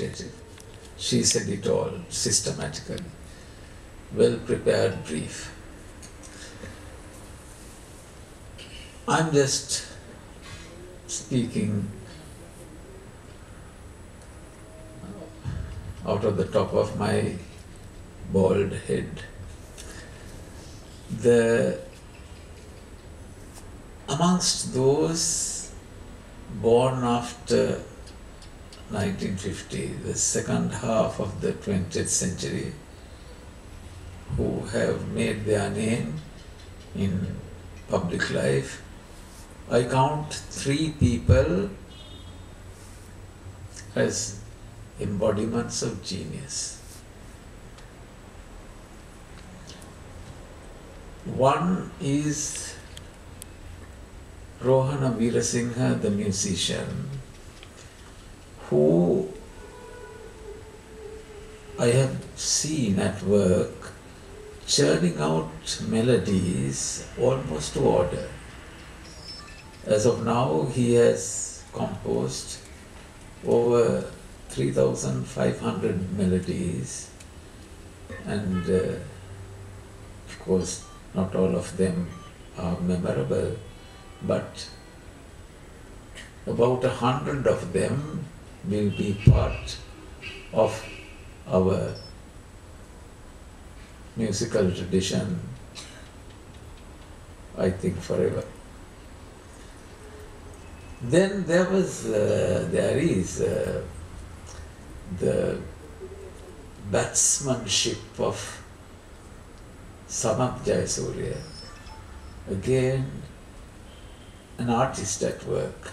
authoritative. She said it all systematically. Well-prepared brief. I'm just speaking out of the top of my bald head. Amongst those born after 1950, the second half of the 20th century, who have made their name in public life, I count 3 people as embodiments of genius. One is Rohana Veerasinghe, the musician, who I have seen at work churning out melodies almost to order. As of now, he has composed over 3,500 melodies, and of course not all of them are memorable, but about 100 of them will be part of our musical tradition, I think, forever. Then there is the batsmanship of Samath Jayasuriya, again an artist at work.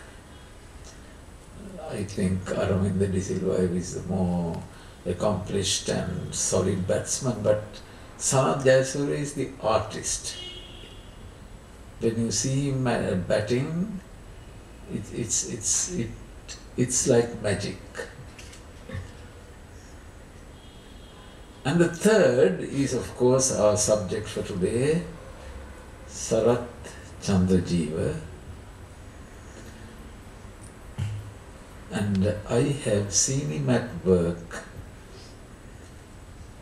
I think Aravinda De Silva is the more accomplished and solid batsman, but Samath Jayasuriya is the artist. When you see him batting, it's like magic. And the third is, of course, our subject for today, Sarath Chandrajeewa. And I have seen him at work.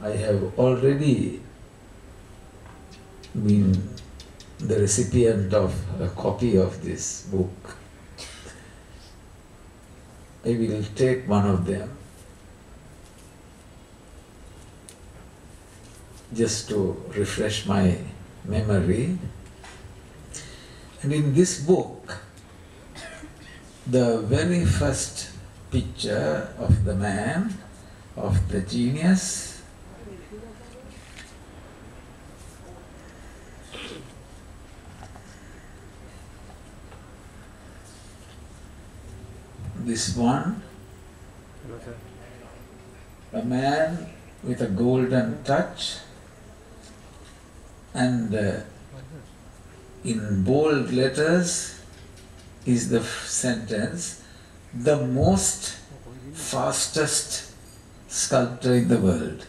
I have already been the recipient of a copy of this book. I will take one of them just to refresh my memory. And in this book, the very first picture of the man, of the genius, this one, a man with a golden touch, and in bold letters is the sentence, the most fastest sculptor in the world.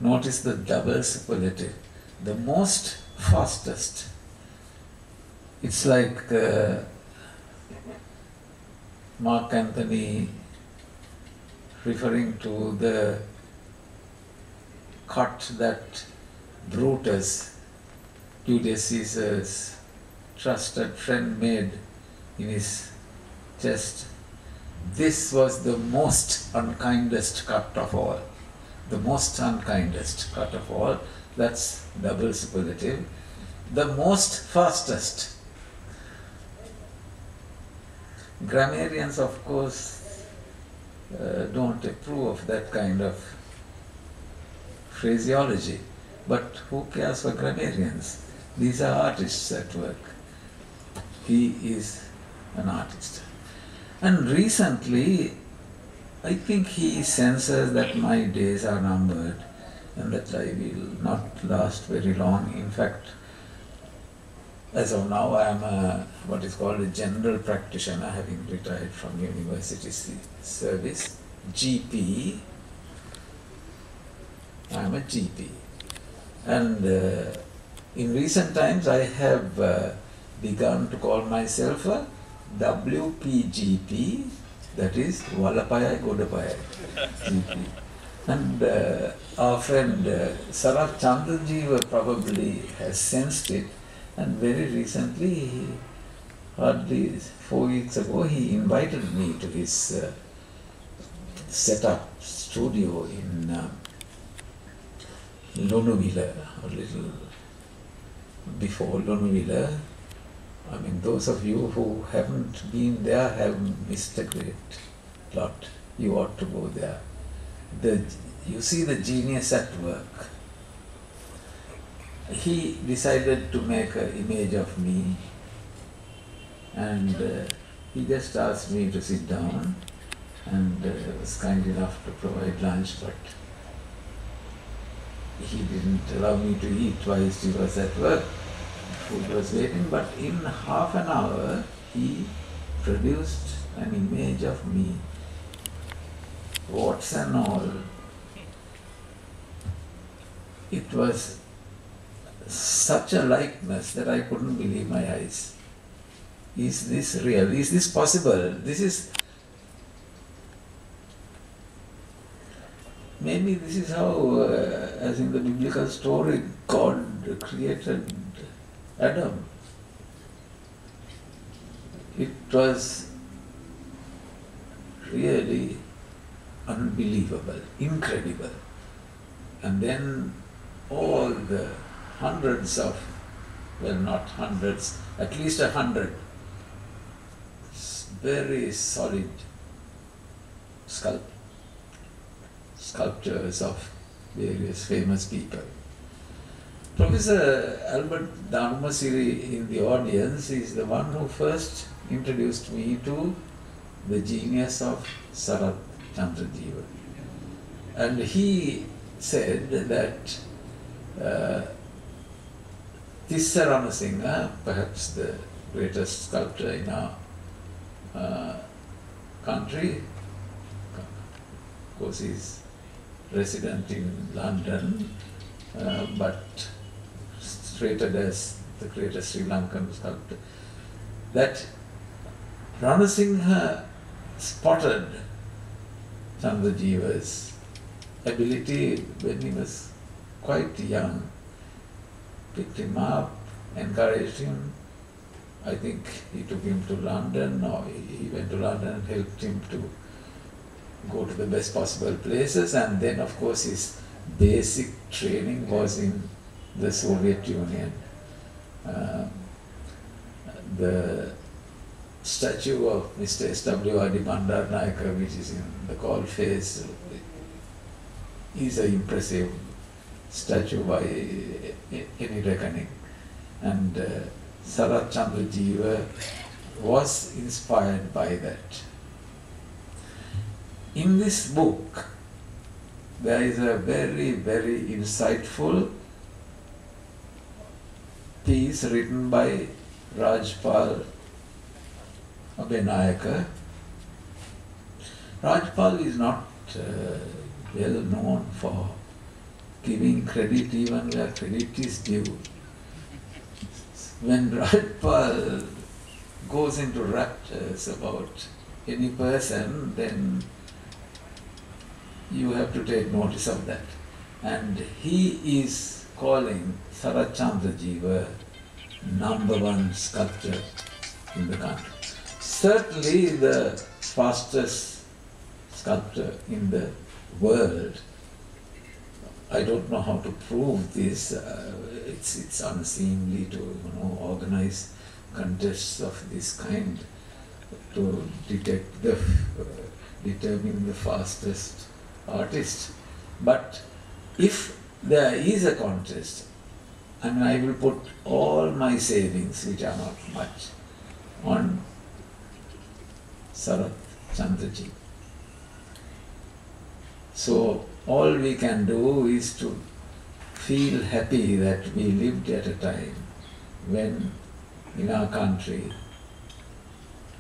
Notice the double superlative, the most fastest. It's like Mark Antony referring to the cut that Brutus, Julius Caesar's trusted friend, made in his chest. This was the most unkindest cut of all. The most unkindest cut of all, that's double superlative. The most fastest. Grammarians, of course, don't approve of that kind of phraseology. But who cares for grammarians? These are artists at work. He is an artist. And recently, I think he senses that my days are numbered and that I will not last very long. In fact, as of now, I am what is called a general practitioner, having retired from university service. GP. I am a GP. And in recent times, I have begun to call myself a WPGP, that is Valapayai Godapayai. And our friend Sarat CHANDRAJEEWA probably has sensed it, and very recently, hardly 4 weeks ago, he invited me to his set-up studio in Lonuvilla, a little before Lonuvilla. I mean, those of you who haven't been there have missed a great lot. You ought to go there. You see the genius at work. He decided to make an image of me, and he just asked me to sit down, and was kind enough to provide lunch, but he didn't allow me to eat whilst he was at work. Food was waiting, but in half an hour he produced an image of me, warts and all. It was such a likeness that I couldn't believe my eyes. Is this real? Is this possible? Maybe this is how, as in the biblical story, God created Adam. It was really unbelievable, incredible. And then all the hundreds of, well, not hundreds, at least 100 very solid sculptures of various famous people. Professor Albert Dharmasiri in the audience is the one who first introduced me to the genius of Sarat CHANDRAJEEWA. And he said that Tissa Ramasinghe, perhaps the greatest sculptor in our country, of course he's resident in London, but rated as the greatest Sri Lankan sculptor, that Ranasinghe spotted CHANDRAJEEWA's ability when he was quite young, picked him up, encouraged him. I think he took him to London, or he went to London and helped him to go to the best possible places, and then of course his basic training was in the Soviet Union. The statue of Mr. S.W.R.D. Bandaranaike, which is in the Call Face, is an impressive statue by any reckoning. And Sarat CHANDRAJEEWA was inspired by that. In this book, there is a very, very insightful piece written by Rajpal Abhenayaka. Rajpal is not well known for giving credit even where credit is due. When Rajpal goes into raptures about any person, then you have to take notice of that. And he is calling Sarat CHANDRAJEEWA #1 sculptor in the country. Certainly the fastest sculptor in the world. I don't know how to prove this. It's unseemly to organize contests of this kind to determine the fastest artist. But if there is a contest, and I will put all my savings, which are not much, on Sarat CHANDRAJEEWA. So all we can do is to feel happy that we lived at a time when in our country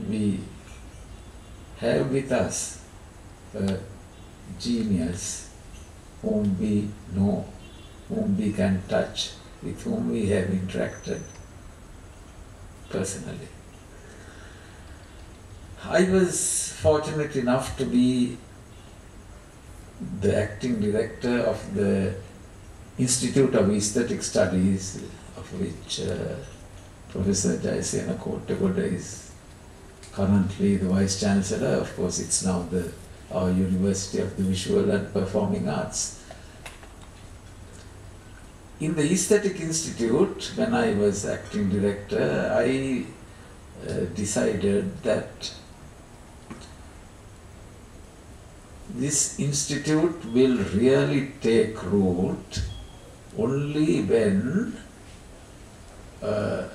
we have with us a genius whom we know, whom we can touch, with whom we have interacted personally. I was fortunate enough to be the acting director of the Institute of Aesthetic Studies, of which Professor Jayasena Kottagoda is currently the Vice Chancellor. Of course, it's now our University of the Visual and Performing Arts. In the Aesthetic Institute, when I was acting director, I decided that this institute will really take root only when a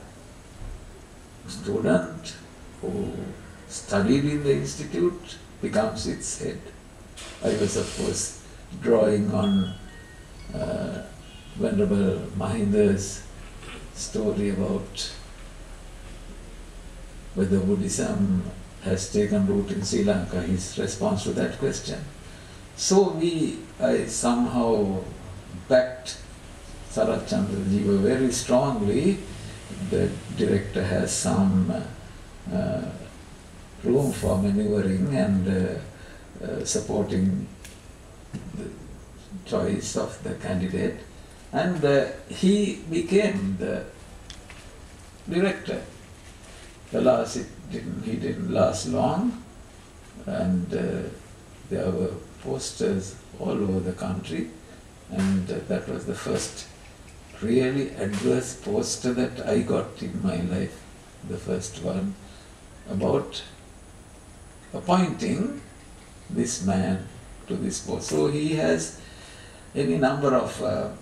student who studied in the institute becomes its head. I was, of course, drawing on Venerable Mahinda's story about whether Buddhism has taken root in Sri Lanka, his response to that question. So I somehow backed Sarath Chandrajeewa very strongly. The director has some room for maneuvering and supporting the choice of the candidate, and he became the director. He didn't last long, and there were posters all over the country, and that was the first really adverse poster that I got in my life, the first one, about appointing this man to this post. So he has any number of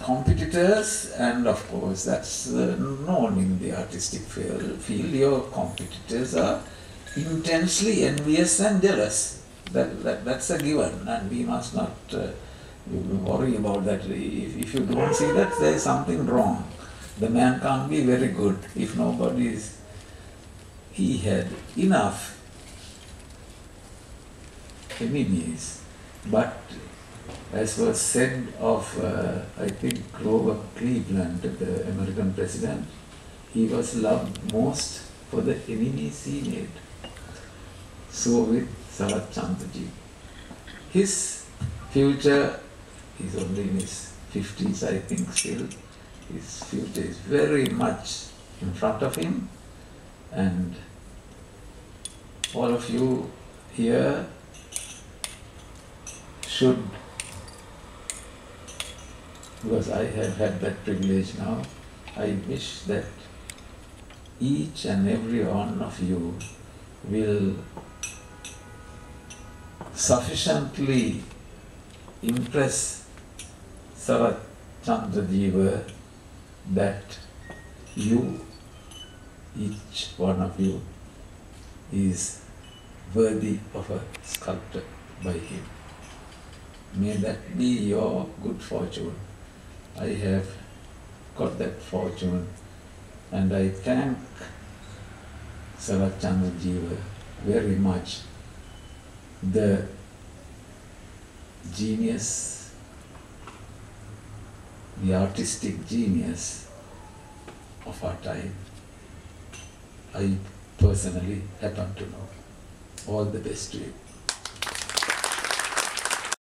competitors, and of course that's known in the artistic field. Your competitors are intensely envious and jealous. That's a given, and we must not worry about that. If you don't see that, there is something wrong. The man can't be very good if nobody is. He had enough enemies, but as was said of, I think, Grover Cleveland, the American president, he was loved most for the enemies he made. So with Sarath Chandrajeewa. His future, he's only in his 50s, I think, still. His future is very much in front of him, and all of you here should, because I have had that privilege now, I wish that each and every one of you will sufficiently impress Sarath Chandrajeewa that you, each one of you, is worthy of a sculptor by him. May that be your good fortune. I have got that fortune, and I thank Sarath Chandrajeewa very much. The genius, the artistic genius of our time, I personally happen to know. All the best to you.